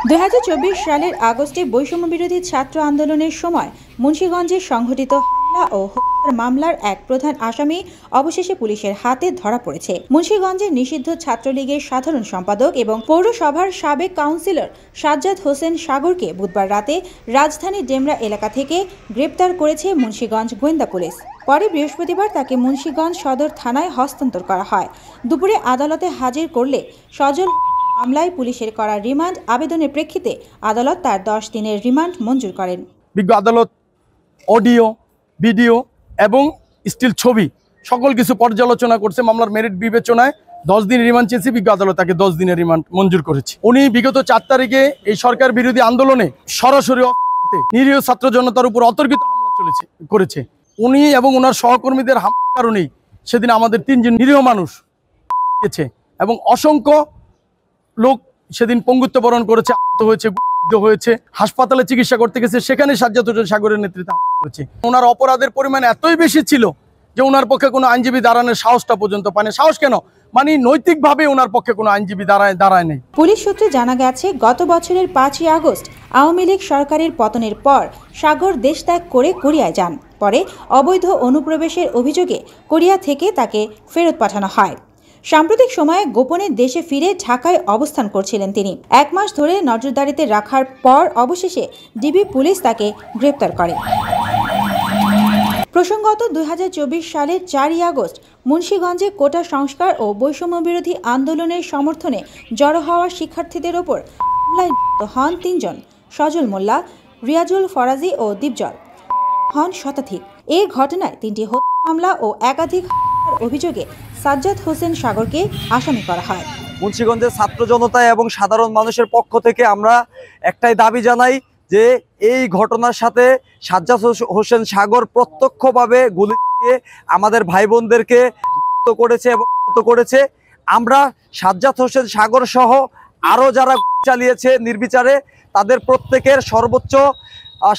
2024 সালের আগস্টে বৈষম্য বিরোধী ছাত্র আন্দোলনের সময় মুন্সিগঞ্জে সংঘটিত হামলা ও হত্যার মামলার এক প্রধান আসামি অবশেষে পুলিশের হাতে ধরা পড়েছে। মুন্সিগঞ্জের নিষিদ্ধ ছাত্রলীগের সাধারণ সম্পাদক এবং পৌরসভার সাবেক কাউন্সিলর সাজ্জাদ হোসেন সাগরকে বুধবার রাতে রাজধানীর ডেমরা এলাকা থেকে গ্রেপ্তার করেছে মুন্সিগঞ্জ গোয়েন্দা পুলিশ। পরে বৃহস্পতিবার তাকে মুন্সিগঞ্জ সদর থানায় হস্তান্তর করা হয়। দুপুরে আদালতে হাজির করলে সজল মামলায় পুলিশের করা রিমান্ড আবেদনের প্রেক্ষিতে আদালত তার 10 দিনের রিমান্ড মঞ্জুর করেন। বিজ্ঞ আদালত অডিও, ভিডিও এবং স্টিল ছবি সকল কিছু পর্যালোচনা করছে। মামলার মেরিট বিবেচনায় 10 দিন রিমান্ড চেয়েছে। বিজ্ঞ আদালত তাকে 10 দিনের রিমান্ড মঞ্জুর করেছে। উনি বিগত 4 তারিখে এই সরকার বিরোধী আন্দোলনে সরাসরি নিরীহ ছাত্র জনতার উপর অতর্কিত হামলা করেছে। উনি এবং ওনার সহকর্মীদের হামলার কারণেই সেদিন আমাদের 3 জন নিরীহ মানুষ গেছে এবং অসংখ্য লোক সেদিন পঙ্গুত্ব বরণ করেছে, আহত হয়েছে, গুলিবিদ্ধ হয়েছে, হাসপাতালে চিকিৎসা করতে গেছে। সেখানে সাজ্জাদ হোসেন সাগরের নেতৃত্বে হামলা করেছে। ওনার অপরাধের পরিমাণ এতই বেশি ছিল যে ওনার পক্ষে কোনো আইনজীবী দাঁড়ানোর সাহসটা পর্যন্ত পায়নি। সাহস কেন, মানে নৈতিকভাবে ওনার পক্ষে কোনো আইনজীবী দাঁড়ায় নেই। পুলিশ সূত্রে জানা গেছে, গত বছরের 5ই আগস্ট আওয়ামী লীগ সরকারের পতনের পর সাগর দেশ ত্যাগ করে কোরিয়ায় যান। পরে অবৈধ অনুপ্রবেশের অভিযোগে কোরিয়া থেকে তাকে ফেরত পাঠানো হয়। সাম্প্রতিক সময়ে গোপনে দেশে ফিরে ঢাকায় অবস্থান করছিলেন তিনি। 1 মাস ধরে নজরদারিতে রাখার পর অবশেষে ডিবি পুলিশ তাকে গ্রেপ্তার করে। প্রসঙ্গত 2024 সালের 4ই আগস্ট মুন্সিগঞ্জে কোটা সংস্কার ও বৈষম্য বিরোধী আন্দোলনের সমর্থনে জড়ো হওয়া শিক্ষার্থীদের ওপর হামলায় নিহত হন 3 জন: সজল মোল্লা, রিয়াজুল ফরাজি ও দীপজল হন শতাধিক। এই ঘটনায় 3টি হত্যা মামলা ও একাধিক অভিযোগে সাজ্জাদ হোসেন সাগরকে আসামি করা হয়। মুন্সিগঞ্জের ছাত্র জনতা এবং সাধারণ মানুষের পক্ষ থেকে আমরা একটাই দাবি জানাই যে এই ঘটনার সাথে সাজ্জাদ হোসেন সাগর প্রত্যক্ষভাবে গুলি চালিয়ে আমাদের ভাই বোনদেরকে করেছে এবং করেছে। আমরা সাজ্জাদ হোসেন সাগর সহ আরও যারা চালিয়েছে নির্বিচারে তাদের প্রত্যেকের সর্বোচ্চ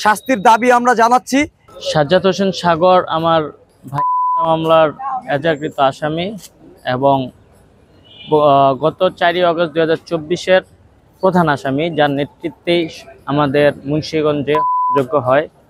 শাস্তির দাবি আমরা জানাচ্ছি। সাজ্জাদ হোসেন সাগর আমার ভাই মামলার এজাহারকৃত আসামি এবং গত 4ই আগস্ট 2024-এর প্রধান আসামি, যার নেতৃত্বেই আমাদের মুন্সিগঞ্জে যোগ্য হয়।